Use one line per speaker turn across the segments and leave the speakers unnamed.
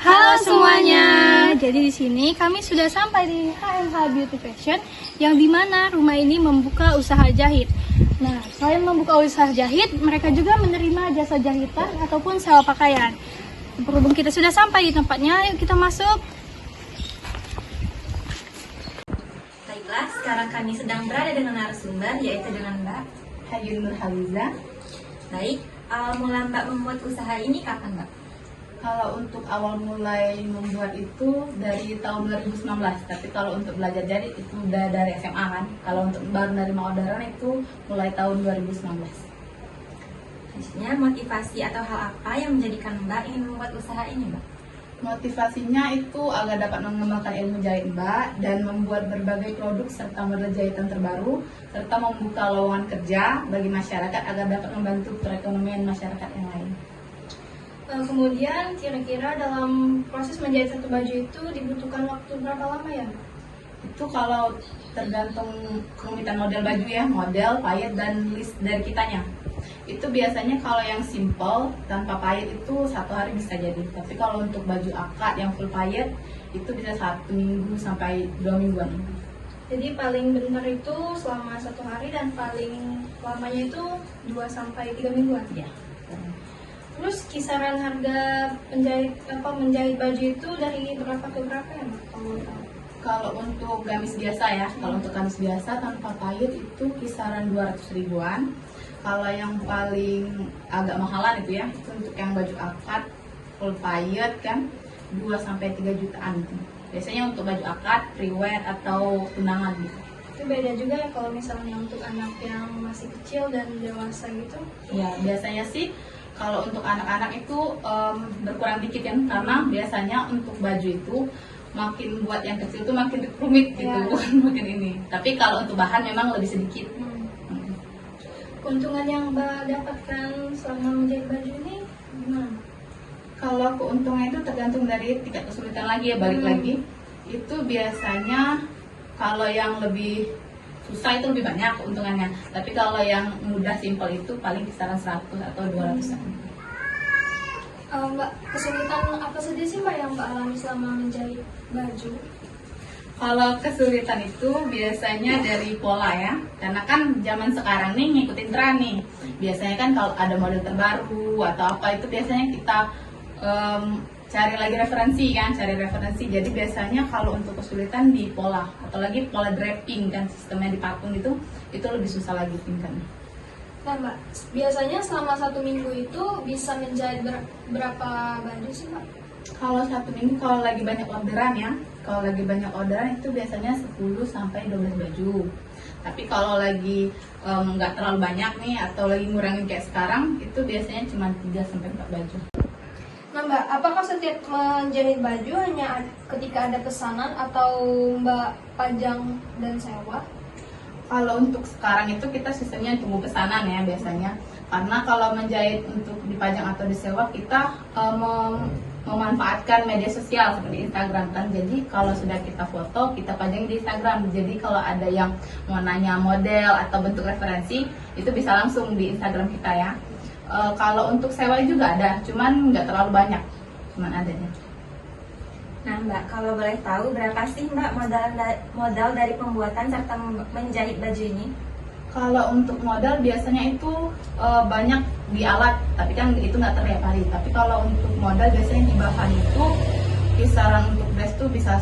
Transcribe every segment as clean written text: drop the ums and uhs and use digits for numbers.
Halo semuanya. Jadi di sini kami sudah sampai di HMH Beauty Fashion yang dimana rumah ini membuka usaha jahit. Nah, selain membuka usaha jahit, mereka juga menerima jasa jahitan ataupun sewa pakaian. Berhubung kita sudah sampai di tempatnya, yuk kita masuk.
Baiklah, sekarang kami sedang berada dengan narasumber, yaitu dengan Mbak
Hayun Nurhaliza.
Baik, awal mula Mbak membuat usaha ini kapan Mbak?
Kalau untuk awal mulai membuat itu dari tahun 2019, tapi kalau untuk belajar jahit itu udah dari SMA kan. Kalau untuk baru menerima orderan itu mulai tahun 2019.
Selanjutnya, motivasi atau hal apa yang menjadikan Mbak ingin membuat usaha ini Mbak?
Motivasinya itu agar dapat mengembangkan ilmu jahit Mbak dan membuat berbagai produk serta model jahitan terbaru serta membuka lowongan kerja bagi masyarakat agar dapat membantu perekonomian masyarakat yang lain.
Kemudian kira-kira dalam proses menjahit satu baju itu dibutuhkan waktu berapa lama ya?
Itu kalau tergantung kerumitan model baju ya, model, payet, dan list dari kitanya. Itu biasanya kalau yang simple tanpa payet itu 1 hari bisa jadi. Tapi kalau untuk baju akad yang full payet itu bisa 1 minggu sampai 2 mingguan.
Jadi paling benar itu selama 1 hari dan paling lamanya itu 2 sampai 3 mingguan.
Ya.
Terus kisaran harga menjahit baju itu dari berapa ke berapa ya Mbak?
Kalau untuk gamis biasa ya, kalau untuk gamis biasa tanpa payet itu kisaran 200 ribuan. Kalau yang paling agak mahalan itu ya, itu untuk yang baju akad full payet kan 2 sampai 3 jutaan itu. Biasanya untuk baju akad, pre-wed atau tunangan gitu.
Itu beda juga ya kalau misalnya untuk anak yang masih kecil dan dewasa gitu?
Ya, biasanya sih kalau untuk anak-anak itu berkurang dikit kan, karena biasanya untuk baju itu makin buat yang kecil itu makin rumit gitu, makin ini. Tapi kalau untuk bahan memang lebih sedikit.
Keuntungan yang Mbak dapatkan selama menjahit baju ini gimana?
Kalau keuntungan itu tergantung dari tingkat kesulitan lagi ya, balik lagi. Itu biasanya kalau yang lebih susah itu lebih banyak keuntungannya. Tapi kalau yang mudah simpel itu paling kisaran 100 atau 200.
Mbak, kesulitan apa saja sih Mbak yang Mbak alami selama menjahit baju?
Kalau kesulitan itu biasanya dari pola ya, karena kan zaman sekarang nih ngikutin tren nih. Biasanya kan kalau ada model terbaru atau apa itu biasanya kita cari lagi referensi kan, Jadi biasanya kalau untuk kesulitan di pola, atau lagi pola draping kan, sistemnya di patung itu lebih susah lagi tingkatnya.
Nah Mbak, biasanya selama 1 minggu itu bisa menjahit berapa baju sih Mbak?
Kalau 1 minggu kalau lagi banyak orderan itu biasanya 10 sampai 12 baju. Tapi kalau lagi nggak terlalu banyak nih atau lagi ngurangin kayak sekarang, itu biasanya cuma 3 sampai 4 baju.
Nah Mbak, apakah setiap menjahit baju hanya ketika ada pesanan atau Mbak pajang dan sewa?
Kalau untuk sekarang itu kita sistemnya tunggu pesanan ya biasanya. Karena kalau menjahit untuk dipajang atau disewa kita memanfaatkan media sosial seperti Instagram kan. Jadi kalau sudah kita foto, kita pajang di Instagram. Jadi kalau ada yang mau nanya model atau bentuk referensi, itu bisa langsung di Instagram kita ya. Kalau untuk sewa juga ada, cuman nggak terlalu banyak, cuman adanya.
Nah Mbak, kalau boleh tahu berapa sih Mbak modal dari pembuatan serta menjahit baju ini?
Kalau untuk modal biasanya itu banyak di alat, tapi kan itu nggak terlihat hari. Tapi kalau untuk modal biasanya di bahan itu kisaran untuk dress tuh bisa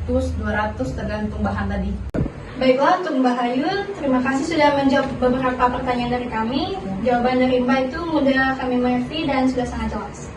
100-200 tergantung bahan tadi.
Baiklah, untuk Mbak Hayun, terima kasih sudah menjawab beberapa pertanyaan dari kami. Jawaban dari Mbak itu mudah kami mengerti dan sudah sangat jelas.